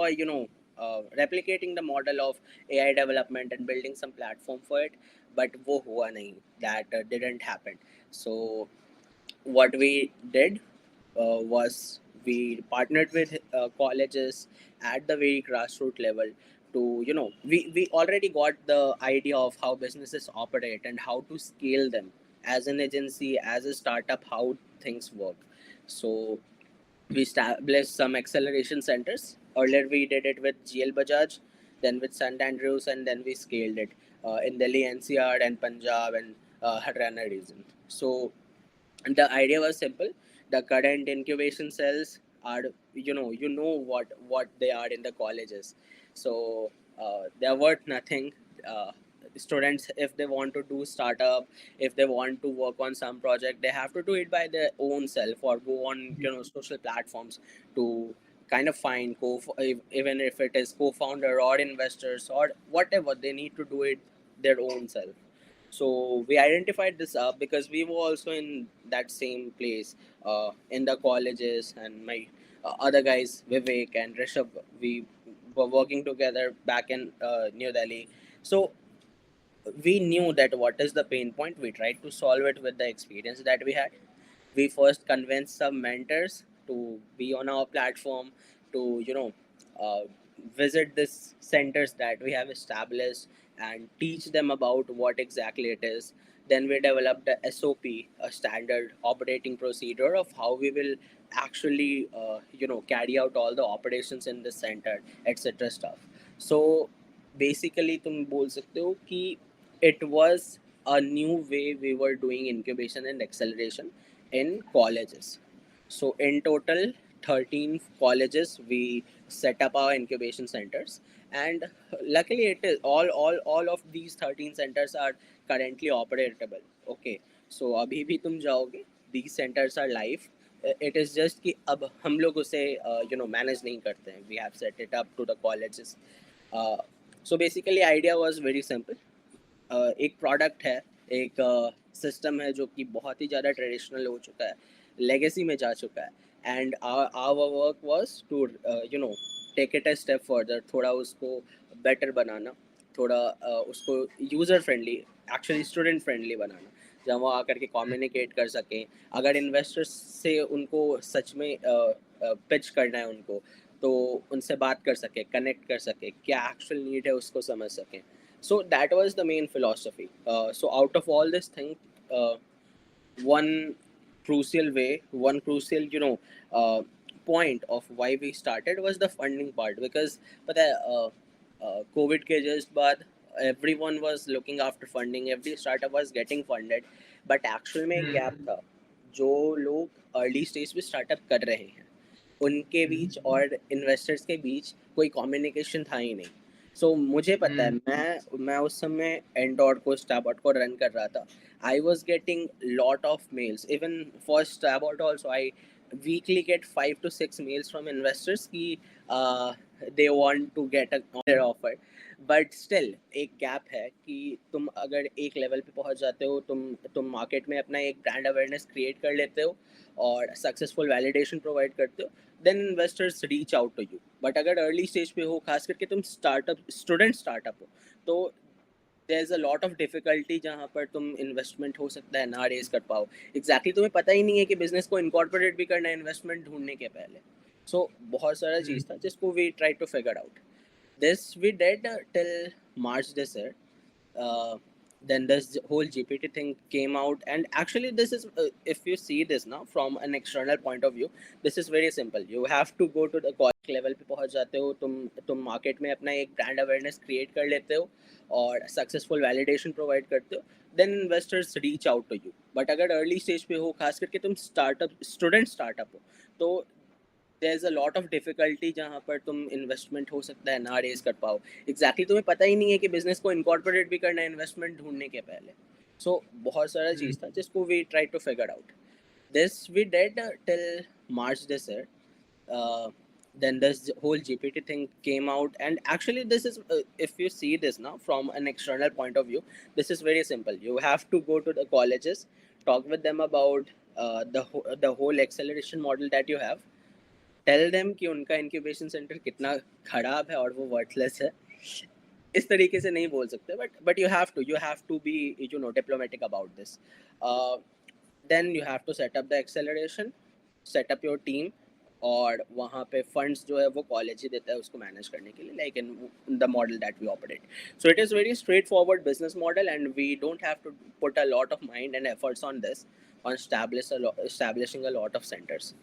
replicating the model of AI development and building some platform for it, but वो हुआ नहीं. That didn't happen. So what we did was we partnered with colleges at the very grassroots level to we already got the idea of how businesses operate and how to scale them as an agency, as a startup, how things work. So we established some acceleration centers. Earlier, we did it with GL Bajaj, then with St. Andrews, and then we scaled it in Delhi NCR and Punjab and Haryana region. So the idea was simple. The current incubation cells are, what they are in the colleges. So they're worth nothing. uh, Students, if they want to do startup, if they want to work on some project, they have to do it by their own self or go on social platforms to kind of find even if it is co-founder or investors or whatever, they need to do it their own self. So we identified this up because we were also in that same place in the colleges, and my other guys, Vivek and Rishabh, we were working together back in New Delhi. So we knew that what is the pain point. We tried to solve it with the experience that we had. We first convinced some mentors to be on our platform, to uh, visit these centers that we have established and teach them about what exactly it is. Then we developed a SOP, a standard operating procedure of how we will actually carry out all the operations in the center, etc stuff. So basically तुम बोल सकते हो कि it was a new way we were doing incubation and acceleration in colleges. So in total, 13 colleges we set up our incubation centers, and luckily it is all of these 13 centers are currently operatable. Okay, so अभी भी तुम जाओगे, these centers are live. It is just कि अब हम लोग उसे manage नहीं करते हैं. We have set it up to the colleges. So basically idea was very simple. एक प्रोडक्ट है, एक सिस्टम है जो कि बहुत ही ज़्यादा ट्रेडिशनल हो चुका है, लेगेसी में जा चुका है, and our work was to take it a step further, थोड़ा उसको बेटर बनाना, थोड़ा उसको user friendly, actually student friendly बनाना, जहाँ वो आकर के कम्युनिकेट कर सकें. अगर इन्वेस्टर्स से उनको सच में पिच करना है उनको, तो उनसे बात कर सके, कनेक्ट कर सके, क्या एक्चुअल नीड है उसको समझ सकें. So that was the main philosophy. So out of all this thing, one crucial way, one crucial point of why we started was the funding part. Because पता है COVID के just बाद everyone was looking after funding, every startup was getting funded, but actual में एक gap था. जो लोग early stage पे startup कर रहे हैं, उनके बीच और इन्वेस्टर्स के बीच कोई कम्युनिकेशन था ही नहीं. सो मुझे पता है, मैं उस समय एंटोर को, स्टैबॉट को रन कर रहा था. I was getting lot of mails, even for stabot also. I weekly get 5 to 6 mails from investors की they want to get a offer. But still एक गैप है कि तुम अगर एक लेवल पे पहुंच जाते हो, तुम मार्केट में अपना एक ब्रांड अवेयरनेस क्रिएट कर लेते हो और सक्सेसफुल वैलिडेशन प्रोवाइड करते हो, then investors reach out to you. But अगर अर्ली स्टेज पे हो, खास करके तुम स्टार्टअप हो, तो there is a lot of difficulty जहाँ पर तुम इन्वेस्टमेंट हो सकता है ना रेज कर पाओ. एग्जैक्टली तुम्हें पता ही नहीं है कि बिजनेस को इनकॉर्पोरेट भी करना है इन्वेस्टमेंट ढूंढने के पहले. सो बहुत सारा चीज़ था जिसको we try to figure out. This we did till March this year. Uh, then this whole GPT thing came out, and actually, this is if you see this now from an external point of view, this is very simple. You have to go to the college level पे पहुंच जाते हो, तुम market में अपना एक brand awareness create कर लेते हो और सक्सेसफुल वैलिडेशन प्रोवाइड करते हो, then investors reach out to you. But अगर अर्ली स्टेज पे हो, खास करके तुम स्टार्टअप हो, तो there is a lot of difficulty जहाँ पर तुम इन्वेस्टमेंट हो सकता है ना रेज कर पाओ. एग्जैक्टली तुम्हें पता ही नहीं है कि बिजनेस को इनकॉर्पोरेट भी करना है इन्वेस्टमेंट ढूंढने के पहले. सो बहुत सारा चीज़ था जिसको we try to figure out. This we did till March this year. Then this whole GPT thing came out, and actually, this is if you see this now from an external point of view, this is very simple. You have to go to the colleges, talk with them about the whole acceleration model that you have, tell them कि उनका incubation centre कितना खराब है और वो worthless है, इस तरीके से नहीं बोल सकते, but you have to be diplomatic about this. Then you have to set up the acceleration, set up your team, और वहाँ पे फंड्स जो है वो कॉलेज ही देता है उसको मैनेज करने के लिए, like in the model that we operate. So it is very straightforward business model and we don't have to put a lot of mind and efforts on this, on establishing a lot of centers.